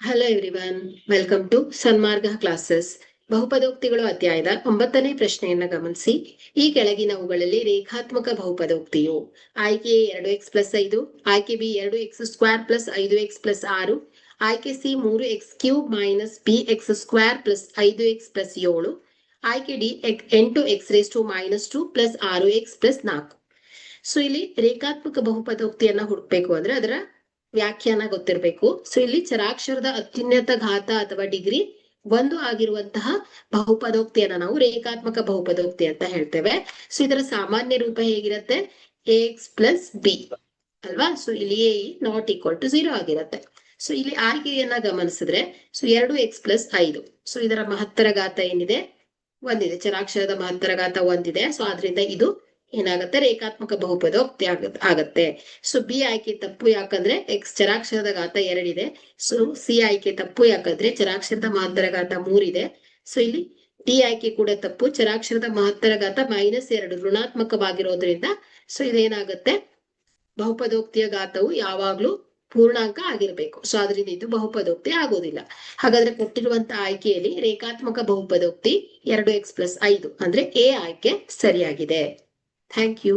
Hello everyone, welcome to Sanmarga classes. ಬಹುಪದೋಕ್ತಿಗಳು ಅಧ್ಯಾಯದ 9ನೇ ಪ್ರಶ್ನೆಯನ್ನ ಗಮನಿಸಿ. ಈ ಕೆಳಗಿನವುಗಳಲ್ಲಿ ರೇಖಾತ್ಮಕ ಬಹುಪದೋಕ್ತಿಯು ಆಯ್ಕೆ ಎ 2x+5, ಆಯ್ಕೆ ಬಿ 2x² + 5x+6, ಆಯ್ಕೆ ಸಿ 3x³ - bx² + 5x+7, ಆಯ್ಕೆ ಡಿ 8x⁻² + 6x+4. ಸೊ ಇಲ್ಲಿ ರೇಖಾತ್ಮಕ ಬಹುಪದೋಕ್ತಿಯನ್ನ ಹುಡುಕ್ಬೇಕು ಅಂದ್ರೆ ಅದರ ವ್ಯಾಖ್ಯಾನ ಗೊತ್ತಿರಬೇಕು. ಸೊ ಇಲ್ಲಿ ಚರಾಕ್ಷರದ ಅತ್ಯುನ್ನತ ಘಾತ ಅಥವಾ ಡಿಗ್ರಿ 1 ಆಗಿರುವಂತಹ ಬಹುಪದೋಕ್ತಿಯನ್ನ ನಾವು ರೇಖಾತ್ಮಕ ಬಹುಪದೋಕ್ತಿ ಅಂತ ಹೇಳ್ತೇವೆ. ಸೊ ಇದರ ಸಾಮಾನ್ಯ ರೂಪ ಹೇಗಿರುತ್ತೆ? ax + b ಅಲ್ವಾ? ಸೊ ಇಲ್ಲಿ a ≠ 0 ಆಗಿರುತ್ತೆ. ಸೊ ಇಲ್ಲಿ ಆಯ್ಕೆಯನ್ನ ಗಮನಿಸಿದ್ರೆ ಸೊ 2x+5. ಸೊ ಇದರ ಮಹತ್ತರ ಘಾತ ಏನಿದೆ? 1 ಇದೆ. ಚರಾಕ್ಷರದ ಮಹತ್ತರ ಘಾತ 1 ಇದೆ. ಸೊ ಆದ್ರಿಂದ ಇದು ಏನಾಗುತ್ತೆ? ರೇಖಾತ್ಮಕ ಬಹುಪದೋಕ್ತಿ ಆಗತ್ತೆ. ಸೊ ಬಿ ಆಯ್ಕೆ ತಪ್ಪು, ಯಾಕಂದ್ರೆ ಎಕ್ಸ್ ಚರಾಕ್ಷರದ ಘಾತ 2 ಇದೆ. ಸೊ ಸಿ ಆಯ್ಕೆ ತಪ್ಪು, ಯಾಕಂದ್ರೆ ಚರಾಕ್ಷರದ ಮಹತ್ತರ ಘಾತ 3 ಇದೆ. ಸೊ ಇಲ್ಲಿ ಡಿ ಆಯ್ಕೆ ಕೂಡ ತಪ್ಪು, ಚರಾಕ್ಷರದ ಮಹತ್ತರ ಘಾತ -2 ಋಣಾತ್ಮಕವಾಗಿರೋದ್ರಿಂದ ಸೊ ಇದೇನಾಗುತ್ತೆ? ಬಹುಪದೋಕ್ತಿಯ ಘಾತವು ಯಾವಾಗ್ಲೂ ಪೂರ್ಣಾಂಕ ಆಗಿರ್ಬೇಕು. ಸೊ ಆದ್ರಿಂದ ಇದು ಬಹುಪದೋಕ್ತಿ ಆಗೋದಿಲ್ಲ. ಹಾಗಾದ್ರೆ ಕೊಟ್ಟಿರುವಂತ ಆಯ್ಕೆಯಲ್ಲಿ ರೇಖಾತ್ಮಕ ಬಹುಪದೋಕ್ತಿ 2x+5 ಅಂದ್ರೆ ಎ ಆಯ್ಕೆ ಸರಿಯಾಗಿದೆ. Thank you.